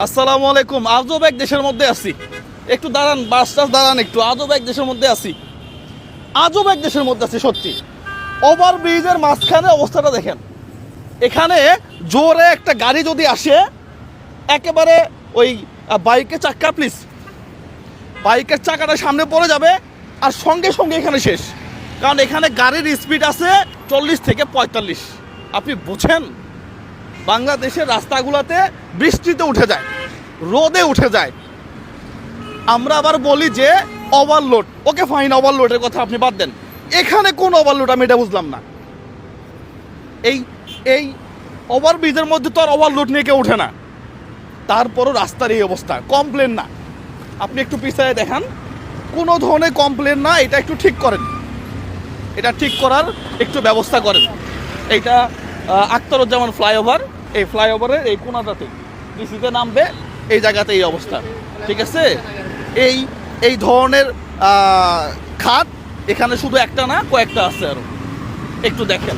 আসসালামু আলাইকুম। আজব এক দেশের মধ্যে আছি। একটু দাঁড়ান, বাসটা দাঁড়ান একটু। আজব এক দেশের মধ্যে আছি, আজব এক দেশের মধ্যে আছি সত্যি। ওভার ব্রিজের মাঝখানে অবস্থাটা দেখেন। এখানে জোরে একটা গাড়ি যদি আসে, একেবারে ওই বাইকের চাকা, প্লিজ বাইকের চাকাটা সামনে পড়ে যাবে আর সঙ্গে সঙ্গে এখানে শেষ। কারণ এখানে গাড়ির স্পিড আছে 40 থেকে 45। আপনি বুঝেন, বাংলাদেশের রাস্তাগুলোতে বৃষ্টিতে উঠে যায়, রোদে উঠে যায়। আমরা আবার বলি যে ওভারলোড। ওকে ফাইন, ওভারলোডের কথা আপনি বাদ দেন। এখানে কোন ওভারলোড আমি এটা বুঝলাম না। এই এই ওভারব্রিজের মধ্যে তো আর ওভারলোড নিয়ে কেউ ওঠে না। তারপরও রাস্তার এই অবস্থা, কমপ্লেন না। আপনি একটু পিছায় দেখান, কোনো ধরনের কমপ্লেন না। এটা একটু ঠিক করেন, এটা ঠিক করার একটু ব্যবস্থা করেন। এইটা আখতারুজ্জামান ফ্লাইওভার, এই ফ্লাইওভারের এই কোনাটাতে ডিসিতে নামবে, এই জায়গাতে এই অবস্থা। ঠিক আছে, এই এই ধরনের খাত এখানে শুধু একটা না, কয়েকটা আছে আরও। একটু দেখেন।